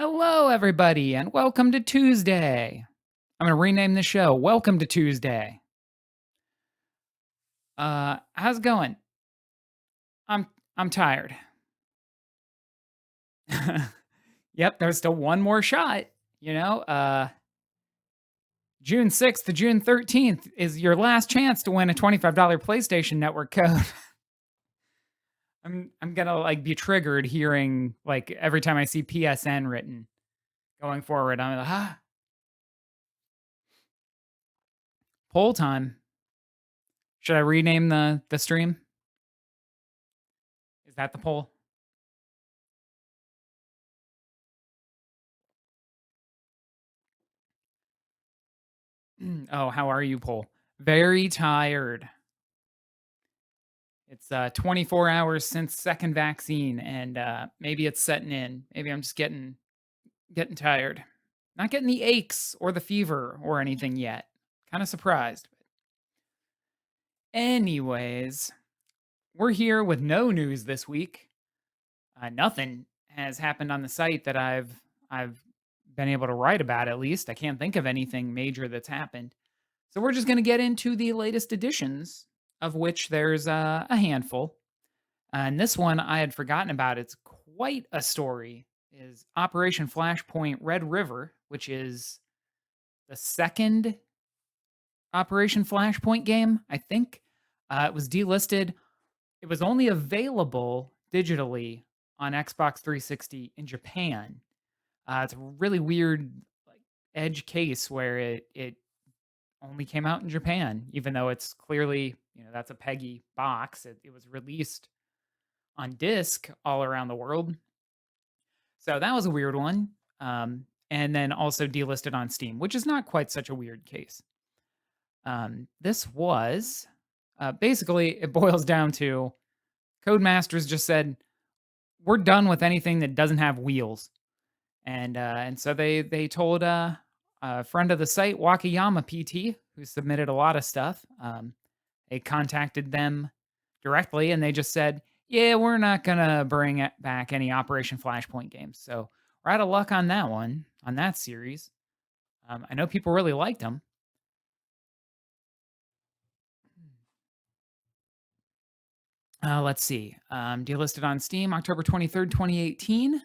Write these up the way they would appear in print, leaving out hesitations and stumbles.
Hello, everybody, and welcome to Tuesday. I'm gonna rename the show "Welcome to Tuesday." How's it going? I'm I'm tired. Yep, there's still one more shot. You know, June 6th to June 13th is your last chance to win a $25 PlayStation Network code. I'm gonna like be triggered hearing like every time I see PSN written going forward. I'm like, poll time. Should I rename the stream? Is that the poll? Oh, how are you, Pole? Very tired. It's 24 hours since second vaccine, and maybe it's setting in. Maybe I'm just getting tired. Not getting the aches or the fever or anything yet. Kind of surprised. Anyways, we're here with no news this week. Nothing has happened on the site that I've been able to write about. At least I can't think of anything major that's happened. So we're just going to get into the latest editions, of which there's a handful. And this one I had forgotten about. It's quite a story. Is Operation Flashpoint Red River, which is the second Operation Flashpoint game, I think. It was delisted. It was only available digitally on Xbox 360 in Japan. It's a really weird like edge case where it only came out in Japan, even though it's clearly, that's a PEGI box. It was released on disc all around the world. So that was a weird one. And then also delisted on Steam, which is not quite such a weird case. This was basically, it boils down to Codemasters just said, we're done with anything that doesn't have wheels. And so they told a friend of the site, Wakayama PT, who submitted a lot of stuff. They contacted them directly, and they just said, "Yeah, we're not gonna bring back any Operation Flashpoint games." So we're out of luck on that one, on that series. I know people really liked them. Let's see. Delisted on Steam, October 23rd, 2018.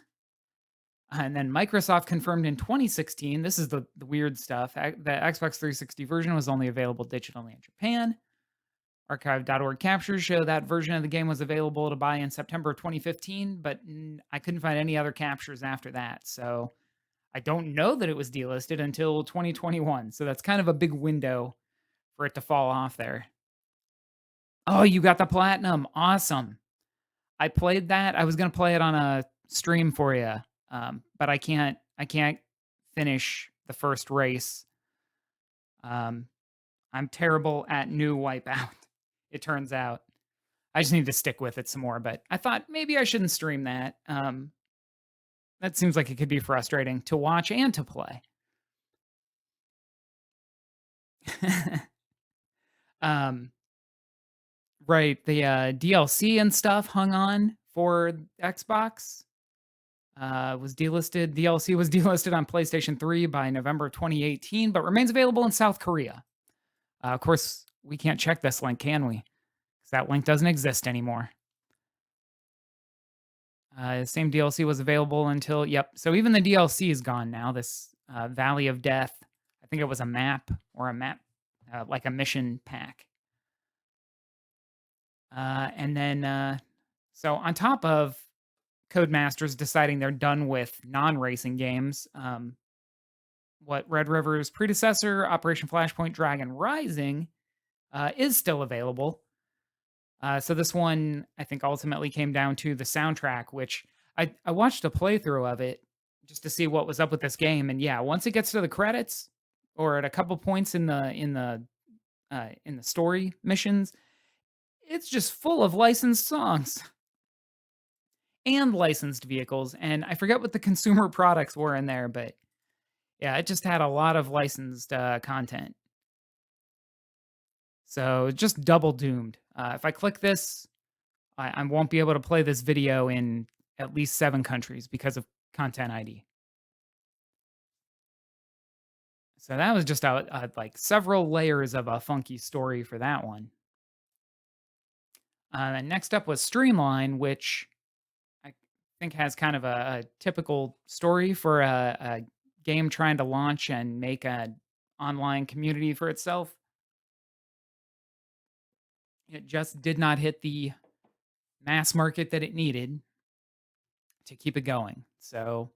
And then Microsoft confirmed in 2016. This is the weird stuff. The Xbox 360 version was only available digitally in Japan. Archive.org captures show that version of the game was available to buy in September of 2015, but I couldn't find any other captures after that. So I don't know that it was delisted until 2021. So that's kind of a big window for it to fall off there. Oh, you got the platinum. Awesome. I played that. I was going to play it on a stream for you. But I can't finish the first race. I'm terrible at new Wipeout, it turns out. I just need to stick with it some more, but I thought maybe I shouldn't stream that. That seems like it could be frustrating to watch and to play. um, right, the DLC and stuff hung on for Xbox. Was delisted. DLC was delisted on PlayStation 3 by November 2018, but remains available in South Korea. Of course, we can't check this link, can we? Because that link doesn't exist anymore. Same DLC was available until, yep. So even the DLC is gone now. This Valley of Death, I think it was a map or like a mission pack. And then, so on top of Codemasters deciding they're done with non-racing games, what Red River's predecessor, Operation Flashpoint Dragon Rising, is still available. So this one, I think, ultimately came down to the soundtrack, which I watched a playthrough of it just to see what was up with this game. And yeah, once it gets to the credits or at a couple points in the story missions, it's just full of licensed songs and licensed vehicles. And I forget what the consumer products were in there, but yeah, it just had a lot of licensed content. So just double doomed. If I click this, I won't be able to play this video in at least 7 countries because of Content ID. So that was just like several layers of a funky story for that one. And next up was Streamline, which I think has kind of a typical story for a game trying to launch and make an online community for itself. It just did not hit the mass market that it needed to keep it going. So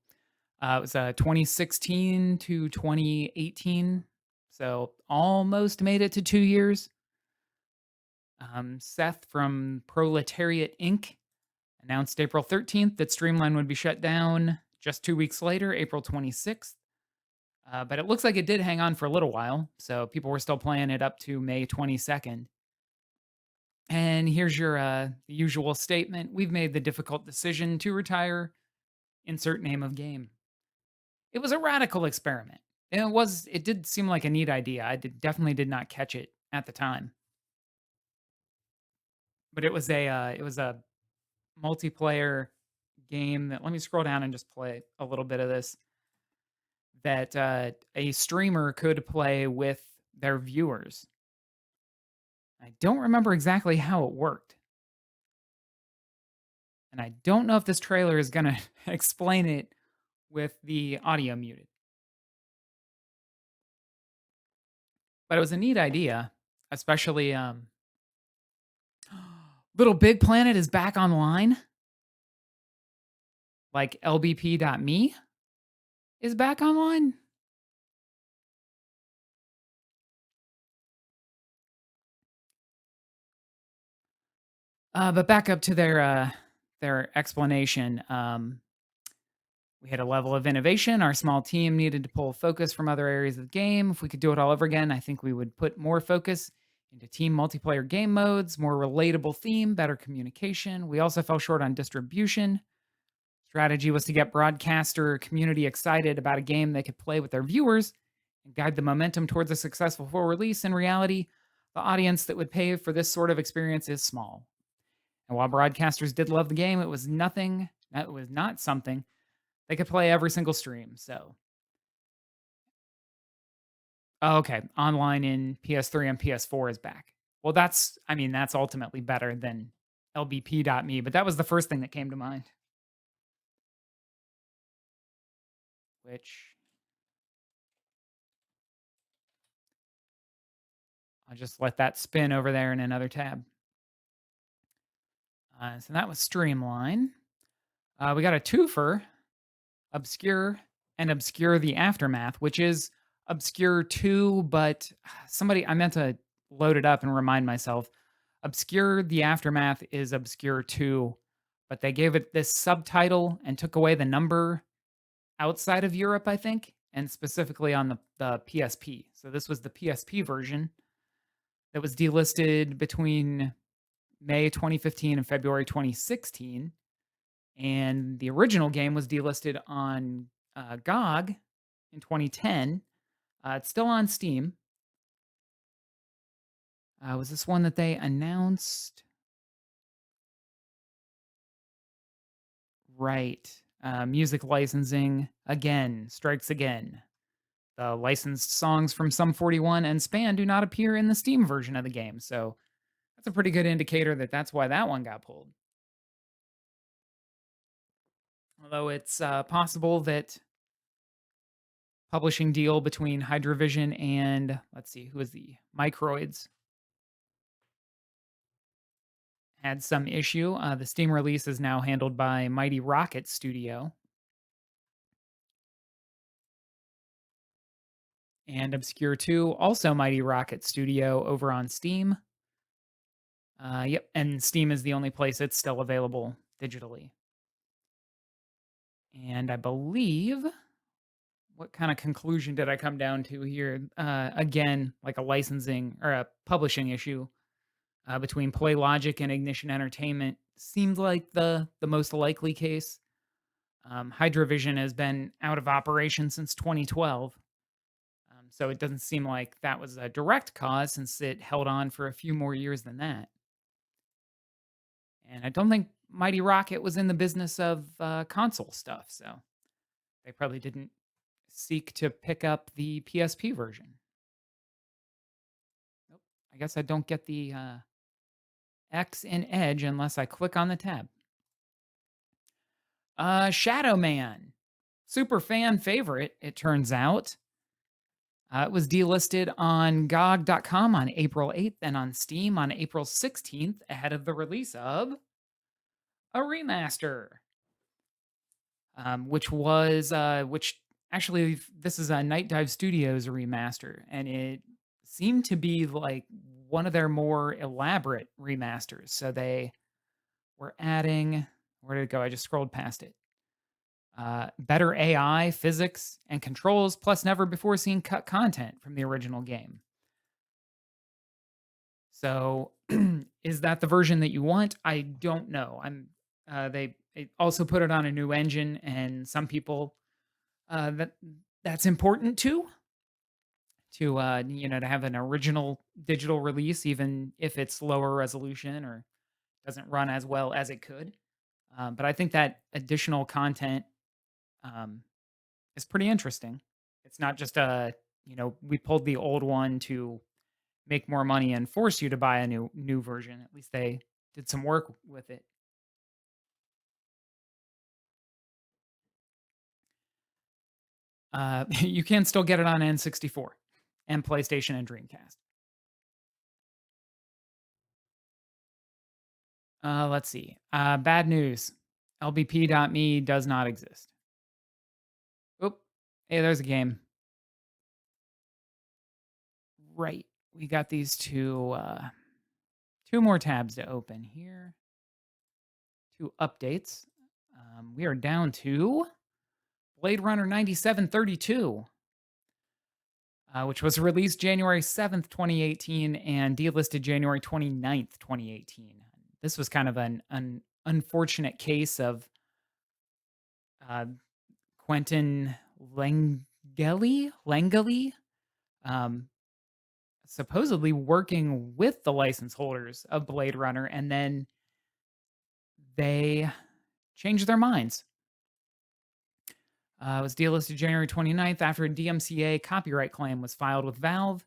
it was 2016 to 2018. So almost made it to 2 years. Seth from Proletariat Inc. announced April 13th that Streamline would be shut down just 2 weeks later, April 26th. But it looks like it did hang on for a little while. So people were still playing it up to May 22nd. And here's your usual statement. We've made the difficult decision to retire. Insert name of game. It was a radical experiment. And it did seem like a neat idea. Definitely did not catch it at the time. But it was a multiplayer game that, let me scroll down and just play a little bit of this, that a streamer could play with their viewers. I don't remember exactly how it worked. And I don't know if this trailer is going to explain it with the audio muted. But it was a neat idea, especially Little Big Planet is back online. Like lbp.me is back online. But back up to their explanation. We had a level of innovation. Our small team needed to pull focus from other areas of the game. If we could do it all over again, I think we would put more focus into team multiplayer game modes, more relatable theme, better communication. We also fell short on distribution. Strategy was to get broadcaster community excited about a game they could play with their viewers and guide the momentum towards a successful full release. In reality, the audience that would pay for this sort of experience is small. And while broadcasters did love the game, it was not something they could play every single stream. So, oh, okay, online in PS3 and PS4 is back. Well, that's ultimately better than lbp.me, but that was the first thing that came to mind, which I'll just let that spin over there in another tab. So that was Streamline. We got a twofer, Obscure and Obscure the Aftermath, which is Obscure 2, but I meant to load it up and remind myself. Obscure the Aftermath is Obscure 2, but they gave it this subtitle and took away the number outside of Europe, I think, and specifically on the PSP. So this was the PSP version that was delisted between May 2015 and February 2016. And the original game was delisted on GOG in 2010. It's still on Steam. Was this one that they announced? Right. Music licensing again strikes again. The licensed songs from Sum 41 and Span do not appear in the Steam version of the game. So that's a pretty good indicator that that's why that one got pulled. Although it's possible that publishing deal between Hydrovision and, let's see, who is the Microids, had some issue. The Steam release is now handled by Mighty Rocket Studio. And Obscure 2, also Mighty Rocket Studio over on Steam. Yep, and Steam is the only place it's still available digitally. And I believe, what kind of conclusion did I come down to here? Again, like a licensing or a publishing issue between PlayLogic and Ignition Entertainment seemed like the most likely case. Hydrovision has been out of operation since 2012, so it doesn't seem like that was a direct cause since it held on for a few more years than that. And I don't think Mighty Rocket was in the business of console stuff, so they probably didn't seek to pick up the PSP version. Nope. I guess I don't get the X in Edge unless I click on the tab. Shadow Man. Super fan favorite, it turns out. It was delisted on GOG.com on April 8th and on Steam on April 16th ahead of the release of a remaster, which actually this is a Night Dive Studios remaster, and it seemed to be like one of their more elaborate remasters. So they were adding, where did it go? I just scrolled past it. Better AI, physics, and controls, plus never before seen cut content from the original game. So, is that the version that you want? I don't know. They also put it on a new engine, and some people that's important to to have an original digital release, even if it's lower resolution or doesn't run as well as it could. But I think that additional content um, is pretty interesting. It's not just we pulled the old one to make more money and force you to buy a new version. At least they did some work with it. You can still get it on N64 and PlayStation and Dreamcast. Let's see. Bad news. LBP.me does not exist. Oop. Hey, there's a game. Right. We got these two more tabs to open here. Two updates. We are down to Blade Runner 9732, which was released January 7th, 2018, and delisted January 29th, 2018. This was kind of an unfortunate case of uh, Quentin Langeli, um, supposedly working with the license holders of Blade Runner, and then they changed their minds. It was delisted January 29th after a DMCA copyright claim was filed with Valve.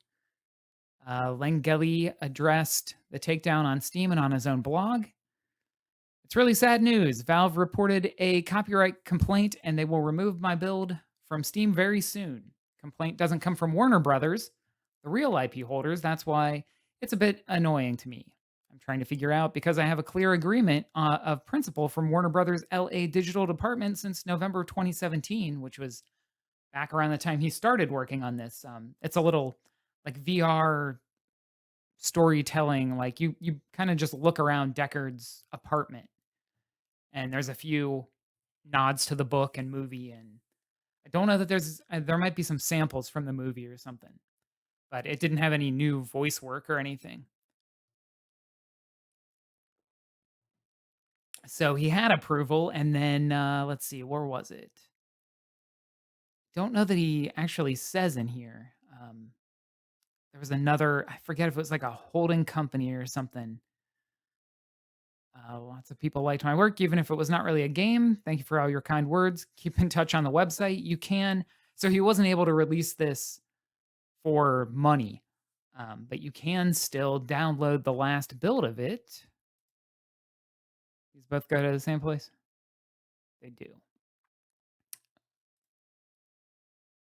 Langeli addressed the takedown on Steam and on his own blog. It's really sad news. Valve reported a copyright complaint and they will remove my build from Steam very soon. Complaint doesn't come from Warner Brothers, the real IP holders. That's why it's a bit annoying to me. I'm trying to figure out because I have a clear agreement of principle from Warner Brothers LA Digital Department since November 2017, which was back around the time he started working on this. It's a little like VR storytelling. Like you kind of just look around Deckard's apartment, and there's a few nods to the book and movie. And I don't know that there might be some samples from the movie or something, but it didn't have any new voice work or anything. So he had approval, and then let's see, where was it? Don't know that he actually says in here. There was another, I forget if it was like a holding company or something. Lots of people liked my work, even if it was not really a game. Thank you for all your kind words. Keep in touch on the website. You can. So he wasn't able to release this for money, but you can still download the last build of it. These both go to the same place. They do.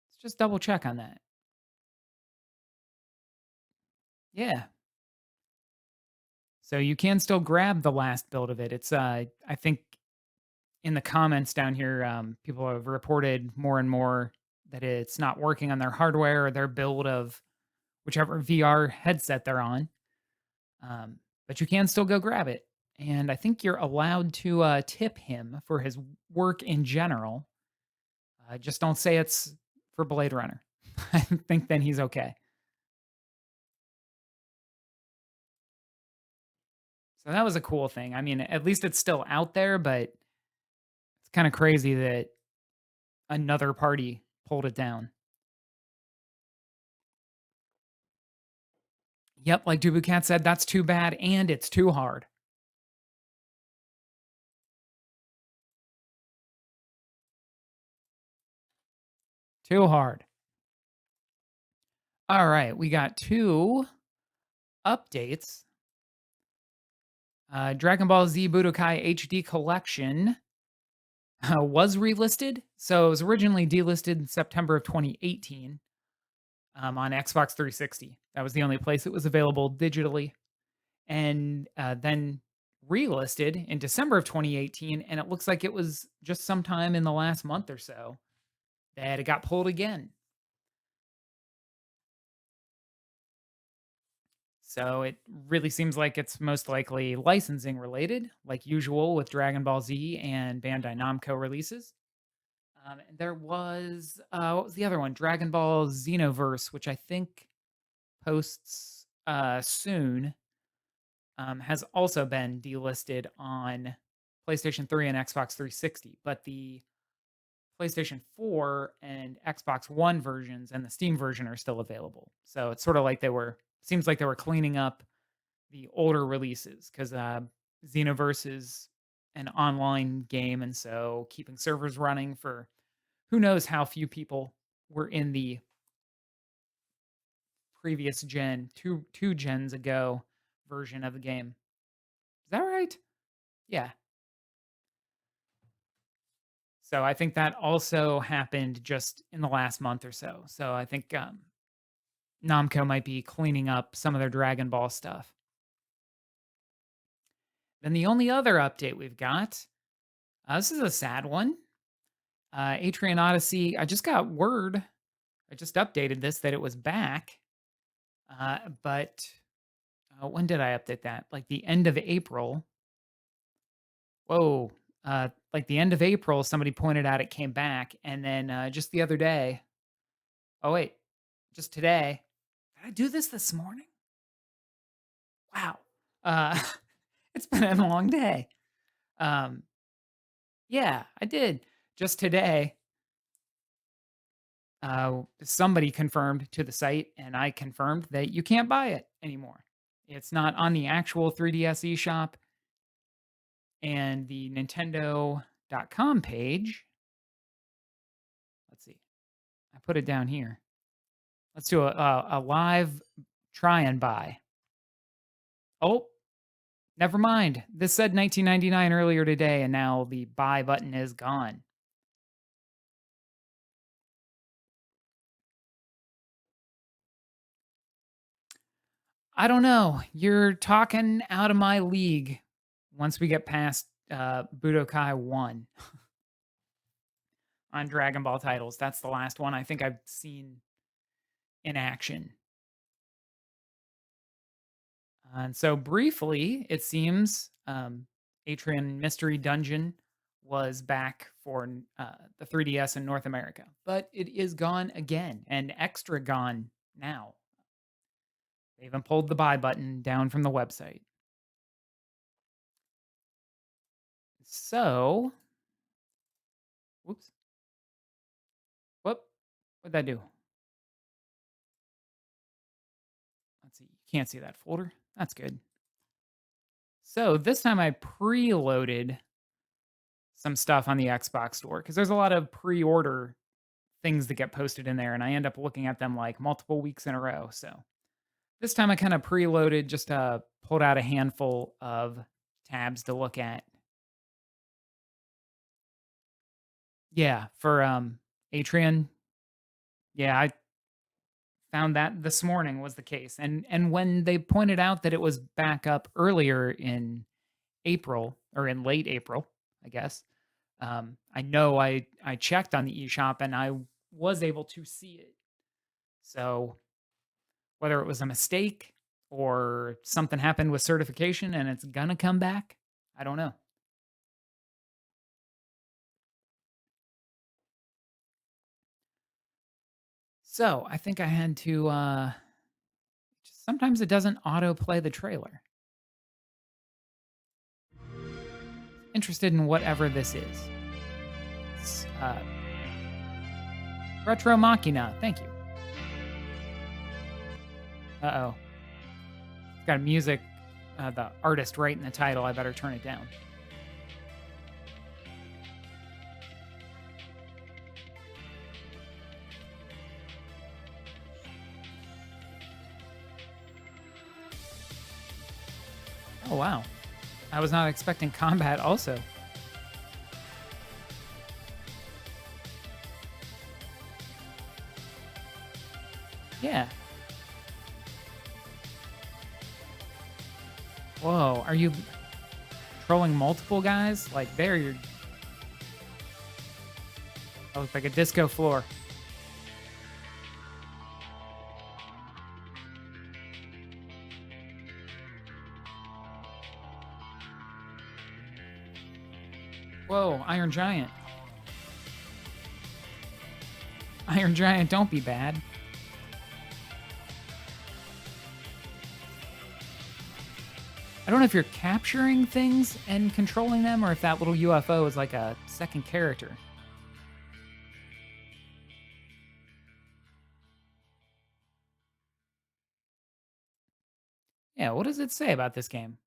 Let's just double check on that. Yeah. So you can still grab the last build of it. It's I think in the comments down here, people have reported more and more that it's not working on their hardware or their build of whichever VR headset they're on. But you can still go grab it. And I think you're allowed to tip him for his work in general. Just don't say it's for Blade Runner. I think then he's okay. So that was a cool thing. I mean, at least it's still out there, but it's kind of crazy that another party pulled it down. Yep, like Dubucat said, that's too bad and it's too hard. Too hard. All right, we got 2 updates. Dragon Ball Z Budokai HD Collection was relisted. So it was originally delisted in September of 2018 on Xbox 360. That was the only place it was available digitally. And then relisted in December of 2018. And it looks like it was just sometime in the last month or so that it got pulled again. So it really seems like it's most likely licensing related, like usual with Dragon Ball Z and Bandai Namco releases. And there was what was the other one? Dragon Ball Xenoverse, which I think posts soon, has also been delisted on PlayStation 3 and Xbox 360. But the PlayStation 4 and Xbox One versions and the Steam version are still available. So it's sort of like seems like they were cleaning up the older releases because Xenoverse is an online game, and so keeping servers running for who knows how few people were in the previous gen, two gens ago version of the game. Is that right? Yeah. So I think that also happened just in the last month or so. So I think Namco might be cleaning up some of their Dragon Ball stuff. Then the only other update we've got, this is a sad one. Atrian Odyssey, I just got word, I just updated this that it was back. But when did I update that? Like the end of April. Whoa. Like the end of April, somebody pointed out it came back. And then just the other day, oh, wait, just today. Did I do this morning? Wow. Uh, it's been a long day. Yeah, I did. Just today, somebody confirmed to the site, and I confirmed that you can't buy it anymore. It's not on the actual 3DS eShop, and the Nintendo.com page. Let's see. I put it down here. Let's do a live try and buy. Oh, never mind. This said 1999 earlier today, and now the buy button is gone. I don't know. You're talking out of my league once we get past Budokai 1 on Dragon Ball titles. That's the last one I think I've seen in action. And so briefly, it seems Atrian Mystery Dungeon was back for the 3DS in North America, but it is gone again and extra gone now. They even pulled the buy button down from the website. So, whoops. What'd that do? Let's see. You can't see that folder. That's good. So this time I preloaded some stuff on the Xbox store because there's a lot of pre-order things that get posted in there, and I end up looking at them like multiple weeks in a row. So this time I kind of preloaded, just pulled out a handful of tabs to look at. Yeah, for Atrian. Yeah, I found that this morning was the case. And when they pointed out that it was back up earlier in April or in late April, I guess. I know I checked on the eShop and I was able to see it. So whether it was a mistake or something happened with certification and it's gonna come back, I don't know. So I think I had to. Sometimes it doesn't auto play the trailer. Interested in whatever this is. It's, Retro Machina. Thank you. Uh-oh. It's got music, the artist right in the title. I better turn it down. Oh, wow. I was not expecting combat also. Yeah. Whoa, are you trolling multiple guys? Like, there you're... That looks like a disco floor. Whoa, Iron Giant. Iron Giant, don't be bad. I don't know if you're capturing things and controlling them or if that little UFO is like a second character. Yeah, what does it say about this game?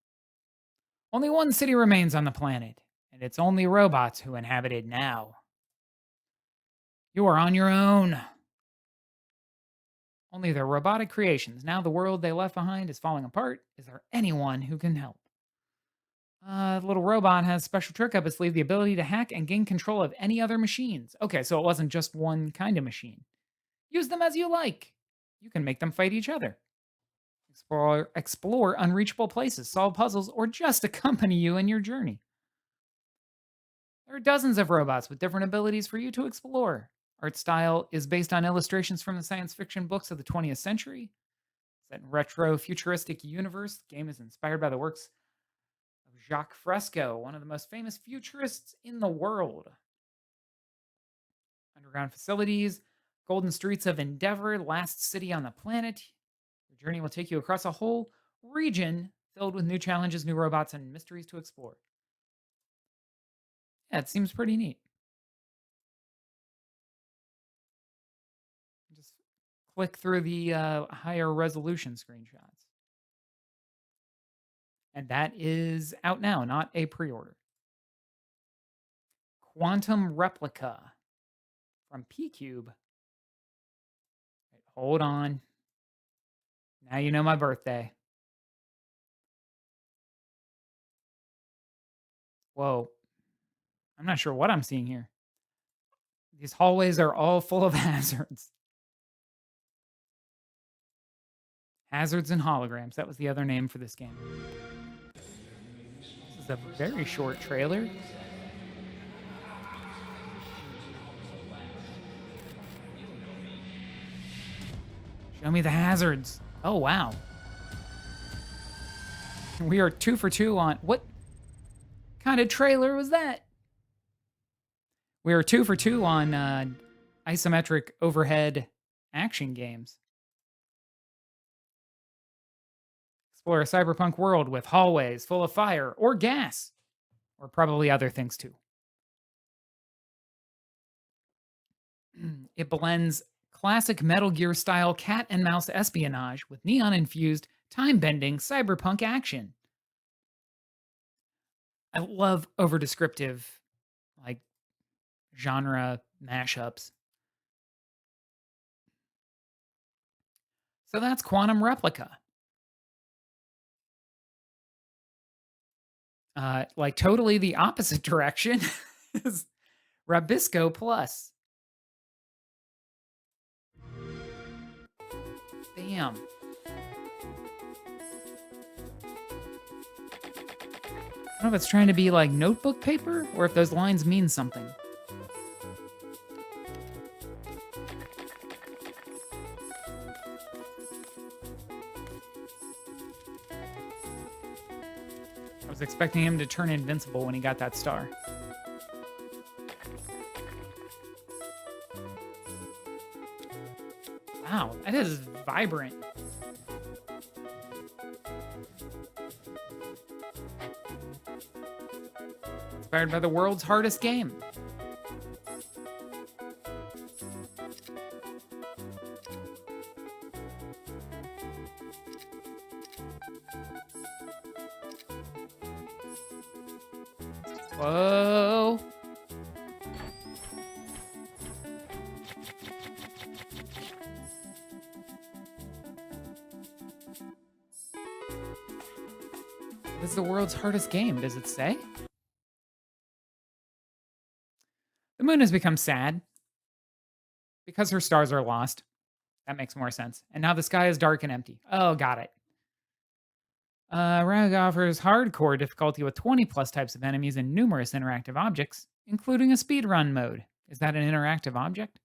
Only one city remains on the planet, and it's only robots who inhabit it now. You are on your own. Only their robotic creations. Now the world they left behind is falling apart. Is there anyone who can help? The little robot has a special trick up its sleeve, the ability to hack and gain control of any other machines. Okay, so it wasn't just one kind of machine. Use them as you like. You can make them fight each other. Explore unreachable places, solve puzzles, or just accompany you in your journey. There are dozens of robots with different abilities for you to explore. Art style is based on illustrations from the science fiction books of the 20th century. Set in retro futuristic universe, the game is inspired by the works of Jacques Fresco, one of the most famous futurists in the world. Underground facilities, golden streets of Endeavor, last city on the planet. Your journey will take you across a whole region filled with new challenges, new robots, and mysteries to explore. Yeah, it seems pretty neat. Just click through the higher resolution screenshots. And that is out now, not a pre-order. Quantum Replica from P-Cube. Wait, hold on. Now you know my birthday. Whoa. I'm not sure what I'm seeing here. These hallways are all full of hazards. Hazards and holograms. That was the other name for this game. This is a very short trailer. Show me the hazards. Oh, wow. We are 2 for 2 on... What kind of trailer was that? We are 2 for 2 on isometric overhead action games. Explore a cyberpunk world with hallways full of fire or gas, or probably other things too. It blends classic Metal Gear style cat and mouse espionage with neon infused, time bending cyberpunk action. I love over descriptive, like, genre mashups. So that's Quantum Replica. Like totally the opposite direction is Rabisco Plus. Bam. I don't know if it's trying to be like notebook paper or if those lines mean something. I was expecting him to turn invincible when he got that star. Wow, that is vibrant. Inspired by the world's hardest game. Whoa. is the world's hardest game? Does it say? The moon has become sad because her stars are lost. That makes more sense. And now the sky is dark and empty. Oh, got it. Rag offers hardcore difficulty with 20 plus types of enemies and numerous interactive objects, including a speedrun mode. Is that an interactive object?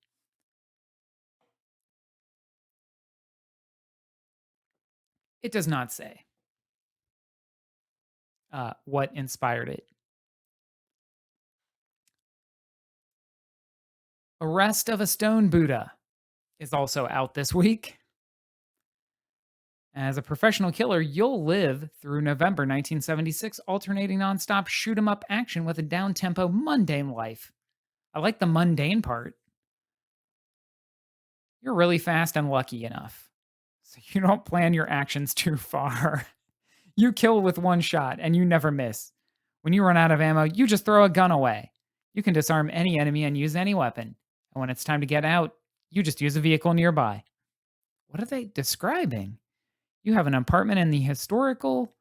It does not say what inspired it. Arrest of a Stone Buddha is also out this week. As a professional killer, you'll live through November 1976, alternating nonstop shoot 'em up action with a down tempo, mundane life. I like the mundane part. You're really fast and lucky enough, so you don't plan your actions too far. You kill with one shot and you never miss. When you run out of ammo, you just throw a gun away. You can disarm any enemy and use any weapon. And when it's time to get out, you just use a vehicle nearby. What are they describing? You have an apartment in the historical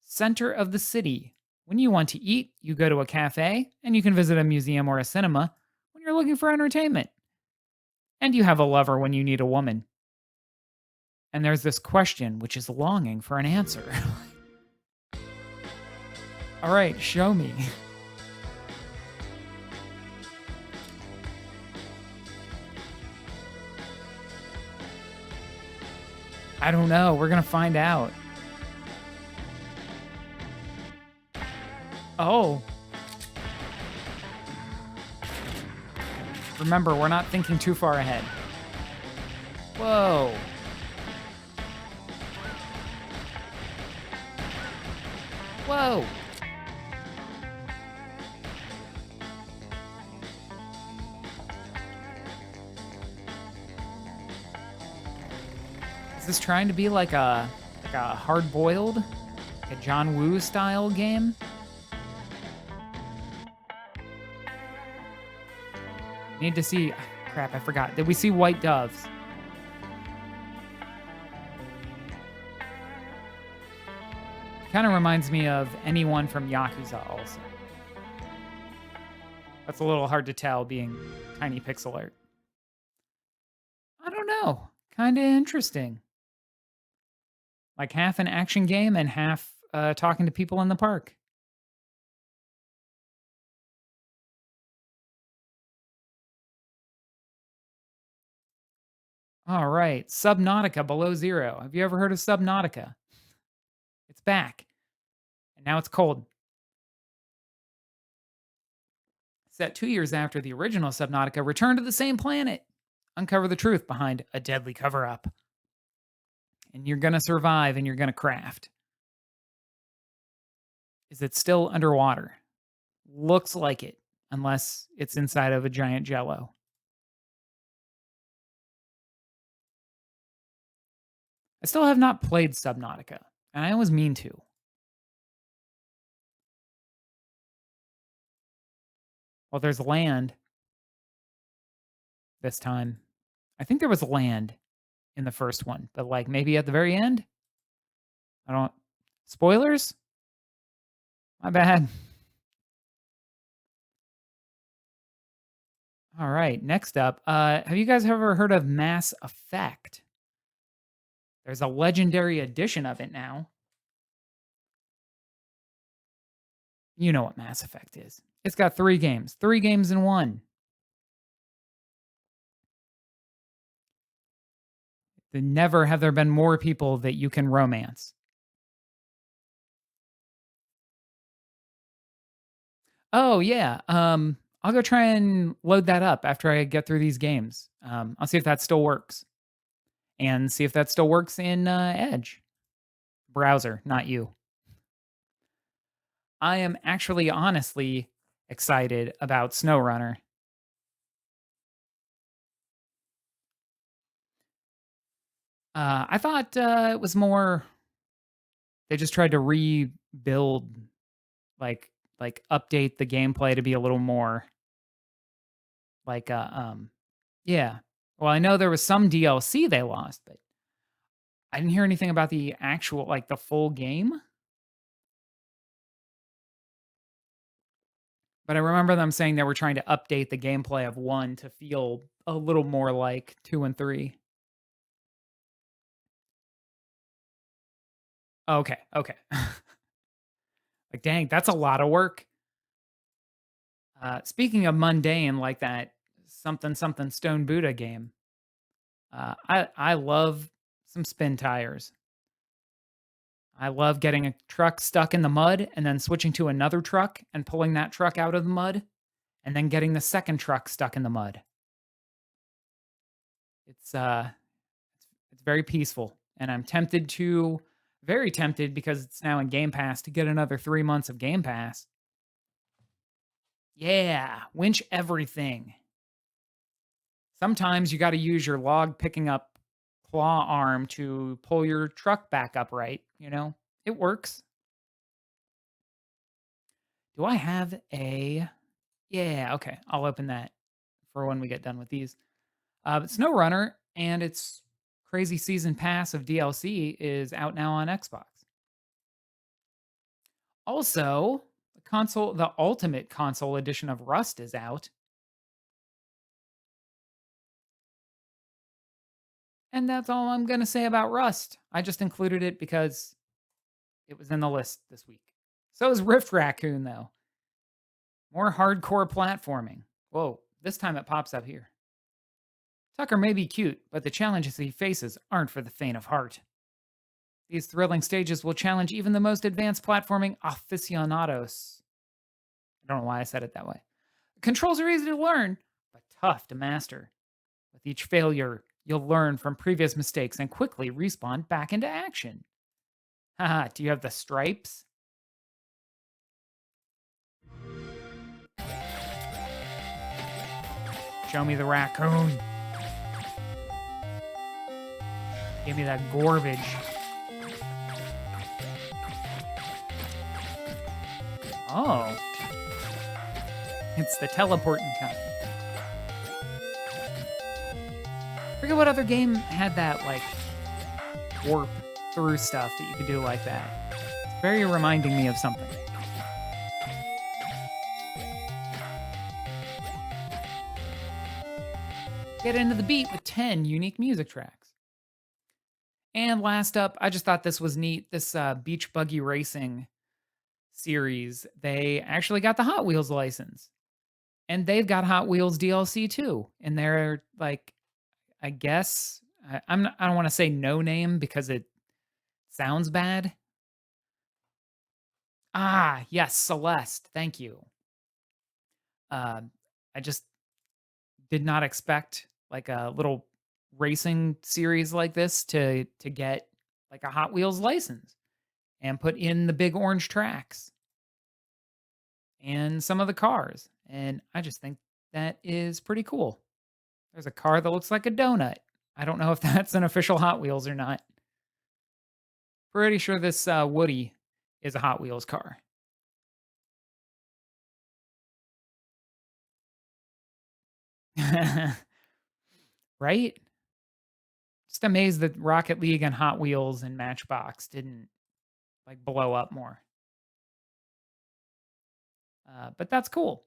center of the city. When you want to eat, you go to a cafe, and you can visit a museum or a cinema when you're looking for entertainment. And you have a lover when you need a woman. And there's this question which is longing for an answer. All right, show me. I don't know. We're going to find out. Oh. Remember, we're not thinking too far ahead. Whoa. Whoa. Is this trying to be like a hard-boiled, like a John Woo style game? Need to see. Crap, I forgot. Did we see white doves? Kind of reminds me of anyone from Yakuza also. That's a little hard to tell being tiny pixel art. I don't know. Kind of interesting. Like half an action game and half talking to people in the park. All right. Subnautica Below Zero. Have you ever heard of Subnautica? It's back. And now it's cold. Set 2 years after the original Subnautica returned to the same planet. Uncover the truth behind a deadly cover up. And you're going to survive and you're going to craft. Is it still underwater? Looks like it, unless it's inside of a giant jello. I still have not played Subnautica, and I always mean to. Well, there's land this time. I think there was land in the first one, but like maybe at the very end? I don't. Spoilers? My bad. All right, next up. Have you guys ever heard of Mass Effect? There's a legendary edition of it now. You know what Mass Effect is. It's got 3 games. 3 games in one. Never have there been more people that you can romance. Oh, yeah. I'll go try and load that up after I get through these games. I'll see if that still works. And see if that still works in Edge. Browser, not you. I am actually honestly excited about SnowRunner. I thought it was more. They just tried to rebuild, like update the gameplay to be a little more like yeah. Well, I know there was some DLC they lost, but I didn't hear anything about the actual like the full game. But I remember them saying they were trying to update the gameplay of 1 to feel a little more like 2 and 3. Okay, okay. Like, dang, that's a lot of work. Speaking of mundane, like that something something Stone Buddha game, I love some spin tires. I love getting a truck stuck in the mud and then switching to another truck and pulling that truck out of the mud and then getting the second truck stuck in the mud. It's it's very peaceful, and I'm tempted to very tempted because it's now in Game Pass to get another 3 months of Game Pass. Yeah, winch everything. Sometimes you gotta use your log picking up claw arm to pull your truck back upright, you know? It works. Do I have a Yeah, okay, I'll open that for when we get done with these. Snow Runner and its crazy season pass of DLC is out now on Xbox. Also, the ultimate console edition of Rust is out, and that's all I'm gonna say about Rust. I just included it because it was in the list this week. So is Rift Raccoon, though. More hardcore platforming. Whoa, this time it pops up here. Tucker may be cute, but the challenges he faces aren't for the faint of heart. These thrilling stages will challenge even the most advanced platforming aficionados. I don't know why I said it that way. Controls are easy to learn, but tough to master. With each failure, you'll learn from previous mistakes and quickly respawn back into action. Haha, do you have the stripes? Show me the raccoon. Give me that garbage. Oh. It's the teleporting kind. Forget what other game had that, like, warp through stuff that you could do like that. It's very reminding me of something. Get into the beat with 10 unique music tracks. And last up, I just thought this was neat. This Beach Buggy Racing series, they actually got the Hot Wheels license. And they've got Hot Wheels DLC too. And they're like, I guess, I don't want to say no name because it sounds bad. Ah, yes, Celeste. Thank you. Uh, I just did not expect like a little racing series like this to get like a Hot Wheels license and put in the big orange tracks and some of the cars. And I just think that is pretty cool. There's a car that looks like a donut. I don't know if that's an official Hot Wheels or not. Pretty sure this Woody is a Hot Wheels car. Right? Just amazed that Rocket League and Hot Wheels and Matchbox didn't like blow up more. But that's cool.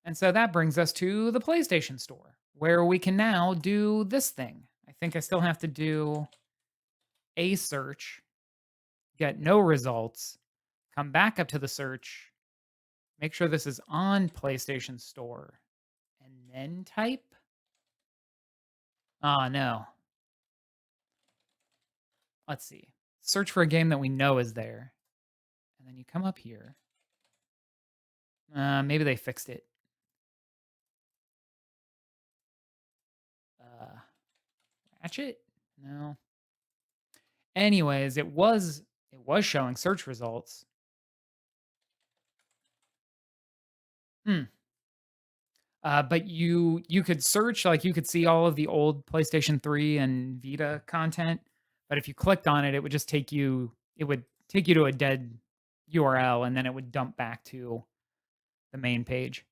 And so that brings us to the PlayStation Store, where we can now do this thing. I think I still have to do a search, get no results, come back up to the search, make sure this is on PlayStation Store, and then type. Oh, no. Let's see. Search for a game that we know is there. And then you come up here. Maybe they fixed it. Uh, Ratchet? No. Anyways, it was showing search results. Hmm. But you could search, like, you could see all of the old PlayStation 3 and Vita content, but if you clicked on it, it would take you to a dead URL, and then it would dump back to the main page.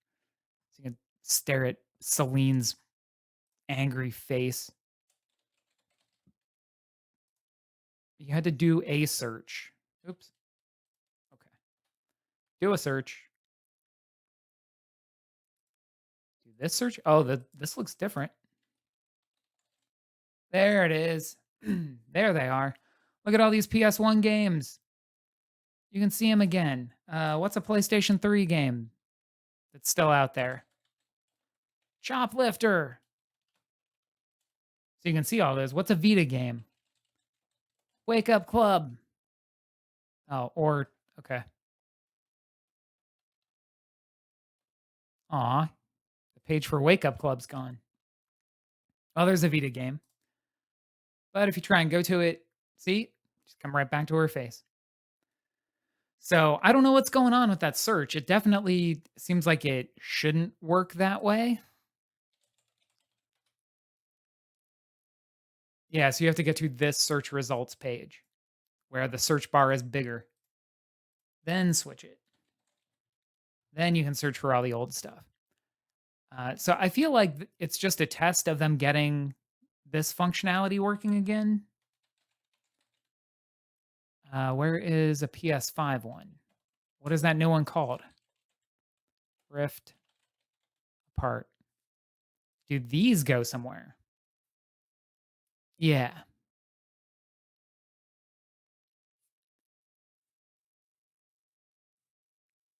So you can stare at Celine's angry face. You had to do a search. Oops. Okay. Do a search. Do this search. Oh, this looks different. There it is. There they are. Look at all these PS1 games. You can see them again. What's a PlayStation 3 game that's still out there? Shoplifter. So you can see all those. What's a Vita game? Wake Up Club. Oh, or okay. Aw, the page for Wake Up Club's gone. Oh, there's a Vita game. But if you try and go to it, see, just come right back to her face. So I don't know what's going on with that search. It definitely seems like it shouldn't work that way. Yeah, so you have to get to this search results page where the search bar is bigger. Then switch it. Then you can search for all the old stuff. So I feel like it's just a test of them getting this functionality working again. Where is a PS5 one? What is that new one called? Rift Apart. Do these go somewhere? Yeah.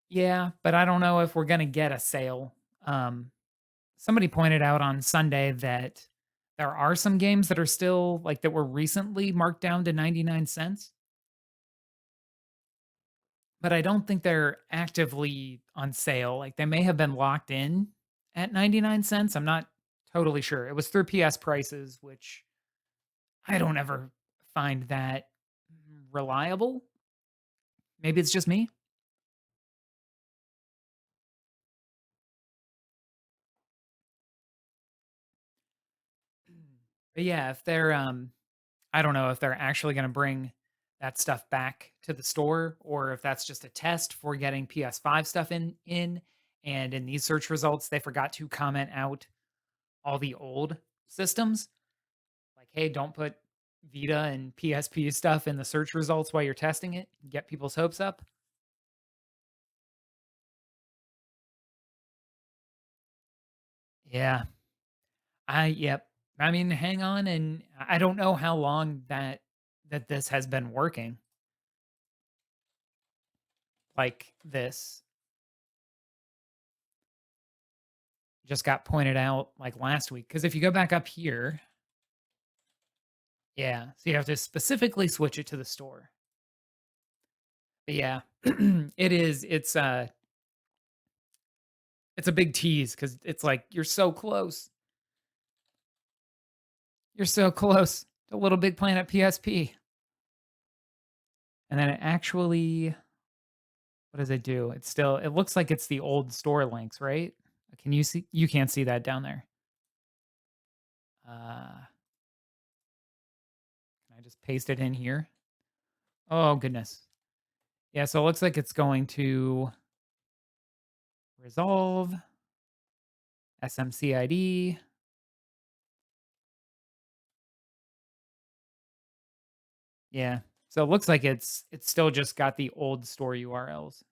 Yeah, but I don't know if we're gonna get a sale. Um, Somebody pointed out on Sunday that there are some games that are still like that were recently marked down to 99 cents, but I don't think they're actively on sale. Like they may have been locked in at 99 cents. I'm not totally sure. It was through PS prices, which I don't ever find that reliable. Maybe it's just me. But yeah, if they're I don't know if they're actually gonna bring that stuff back to the store or if that's just a test for getting PS5 stuff in and in these search results they forgot to comment out all the old systems. Like, hey, don't put Vita and PSP stuff in the search results while you're testing it. Get people's hopes up. Yeah. Yep. I mean, hang on and I don't know how long that this has been working like this. Just got pointed out like last week. Because if you go back up here, yeah, so you have to specifically switch it to the store. But yeah, it's a big tease because it's like you're so close. You're so close to Little Big Planet PSP. And then it actually, what does it do? It looks like it's the old store links, right? Can you see? You can't see that down there. Can I just paste it in here? Oh, goodness. Yeah, so it looks like it's going to resolve SMCID. Yeah. So it looks like it's still just got the old store URLs.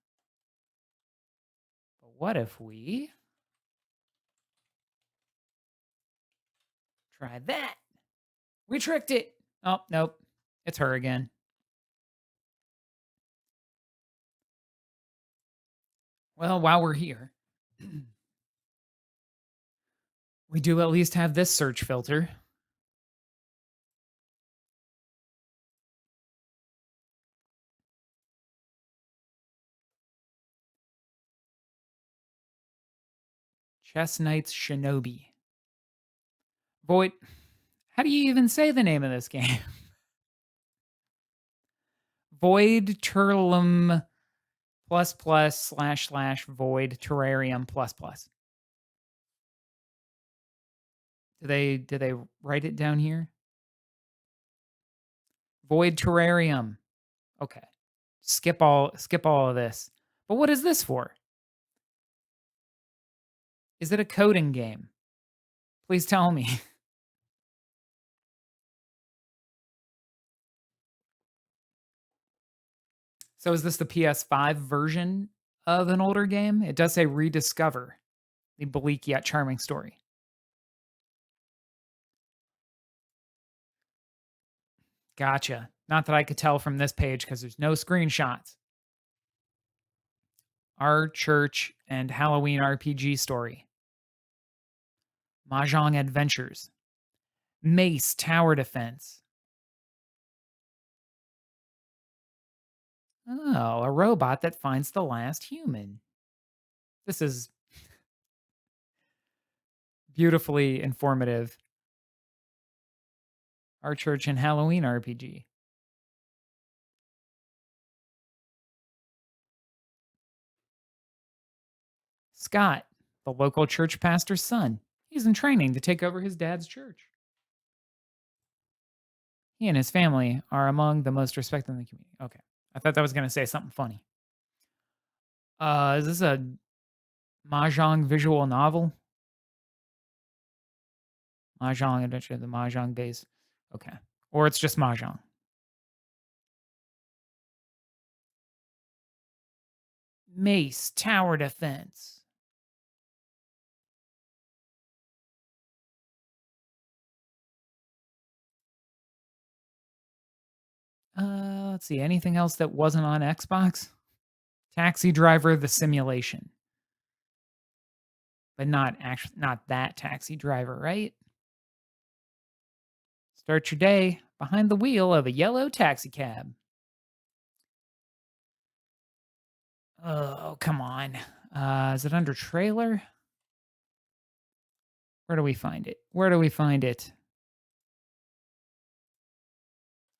But what if we try that? We tricked it. Oh, nope. It's her again. Well, while we're here, we do at least have this search filter. Chess Knights Shinobi. Void. How do you even say the name of this game? Void Turlum plus plus slash slash void terrarium plus plus. Did they write it down here? Void terrarium. Okay. Skip all of this. But what is this for? Is it a coding game? Please tell me. So is this the PS5 version of an older game. It does say rediscover the bleak yet charming story. Gotcha. Not that I could tell from this page because there's no screenshots. Our church and Halloween RPG story. Mahjong Adventures. Mace Tower Defense. Oh, a robot that finds the last human. This is beautifully informative. Our church and Halloween RPG. Scott, the local church pastor's son. He's in training to take over his dad's church. He and his family are among the most respected in the community. Okay. I thought that was going to say something funny. Is this a Mahjong visual novel? Mahjong Adventure, the Mahjong base. Okay. Or it's just Mahjong. Mace Tower Defense. Let's see. Anything else that wasn't on Xbox? Taxi Driver: The Simulation. But not that Taxi Driver, right? Start your day behind the wheel of a yellow taxi cab. Oh, come on. Is it under trailer? Where do we find it? Where do we find it?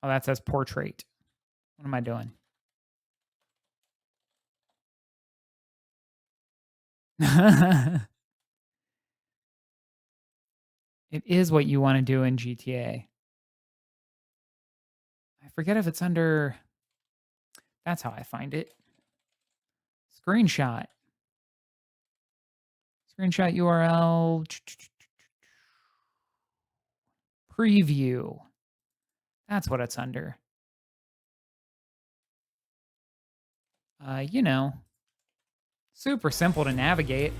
Oh, that says portrait. What am I doing? It is what you want to do in GTA. I forget if it's under... That's how I find it. Screenshot. Screenshot URL. Preview. That's what it's under. You know, super simple to navigate.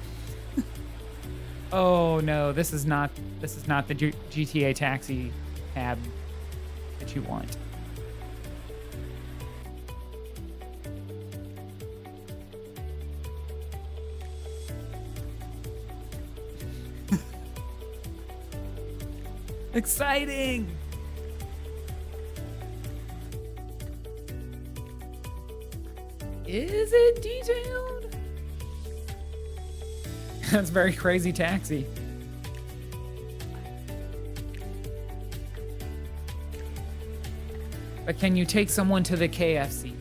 Oh no, this is not the GTA taxi cab that you want. Exciting! Is it detailed? That's very crazy taxi. But can you take someone to the KFC?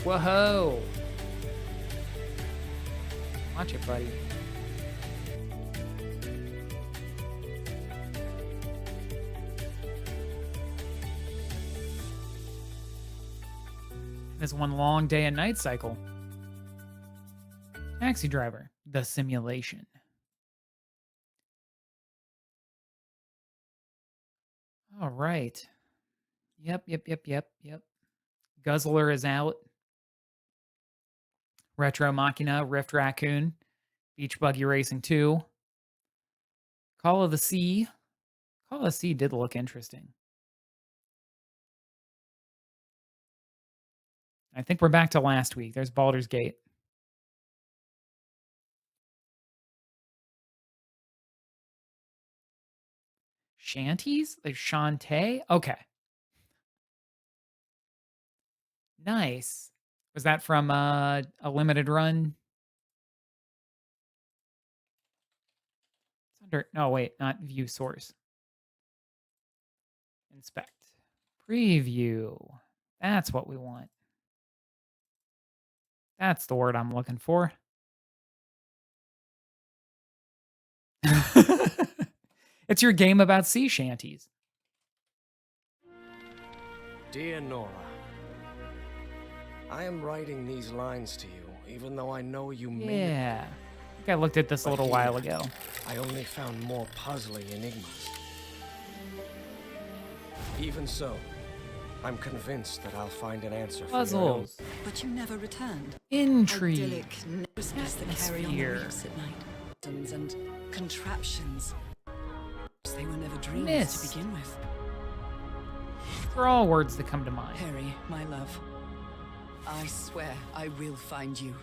Whoa! Watch it, buddy. This one long day and night cycle. Taxi Driver: The Simulation. All right. Yep. Guzzler is out. Retro Machina, Rift Raccoon, Beach Buggy Racing 2. Call of the Sea. Call of the Sea did look interesting. I think we're back to last week. There's Baldur's Gate. Shanties? Like Shantae? Okay. Nice. Was that from a limited run? It's under... No, wait. Not view source. Inspect. Preview. That's what we want. That's the word I'm looking for. It's your game about sea shanties. Dear Nora, I am writing these lines to you, even though I know you may... Yeah. I think I looked at this a little while ago. I only found more puzzling enigmas. Even so, I'm convinced that I'll find an answer for your illness. Puzzles. But you never returned. Intrigue. Idyllic whispers that carry on the Atmosphere. leaves at night. And contraptions. They were never dreams Miss. to begin with. These are all words that come to mind. Harry, my love. I swear I will find you.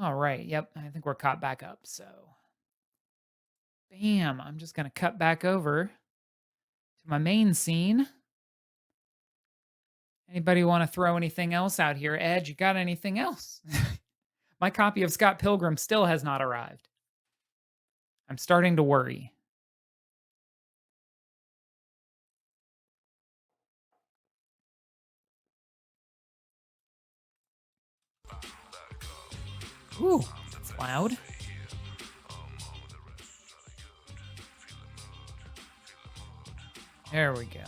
All right. Yep. I think we're caught back up. So, bam. I'm just going to cut back over to my main scene. Anybody want to throw anything else out here? Ed, you got anything else? My copy of Scott Pilgrim still has not arrived. I'm starting to worry. Ooh, it's loud. There we go.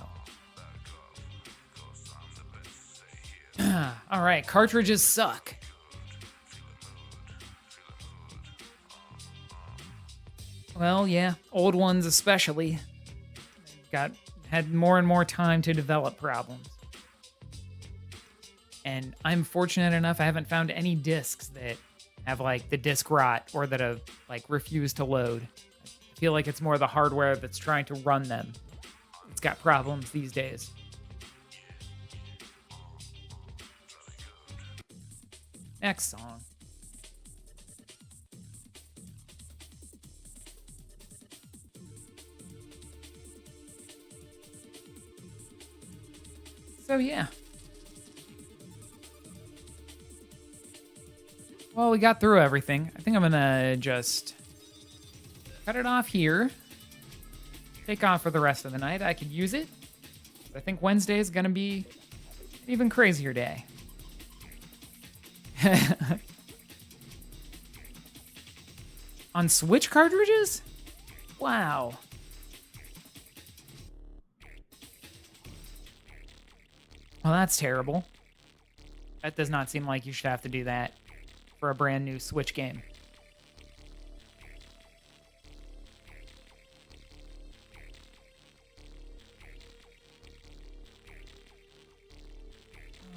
All right, cartridges suck. Well, yeah, old ones especially. Had more and more time to develop problems. And I'm fortunate enough I haven't found any discs that have like the disc rot or that have like refused to load. I feel like it's more the hardware that's trying to run them. It's got problems these days. Next song. So yeah. Well, we got through everything. I think I'm gonna just cut it off here. Take off for the rest of the night. I could use it. I think Wednesday is gonna be an even crazier day. On Switch cartridges? Wow. Well, that's terrible. That does not seem like you should have to do that for a brand new Switch game.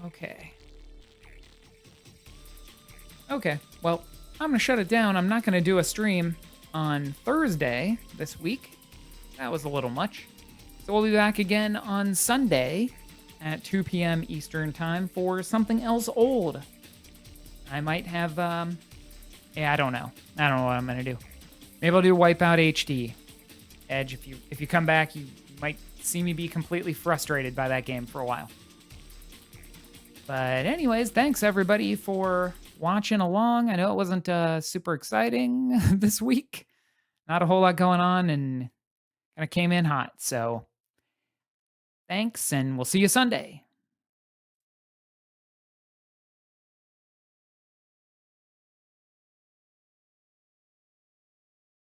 Okay. Okay, well, I'm going to shut it down. I'm not going to do a stream on Thursday this week. That was a little much. So we'll be back again on Sunday at 2 p.m. Eastern Time for something else old. I might have, yeah, I don't know. I don't know what I'm going to do. Maybe I'll do Wipeout HD. Edge, if you come back, you might see me be completely frustrated by that game for a while. But anyways, thanks everybody for watching along. I know it wasn't super exciting this week. Not a whole lot going on and kind of came in hot. So thanks, and we'll see you Sunday.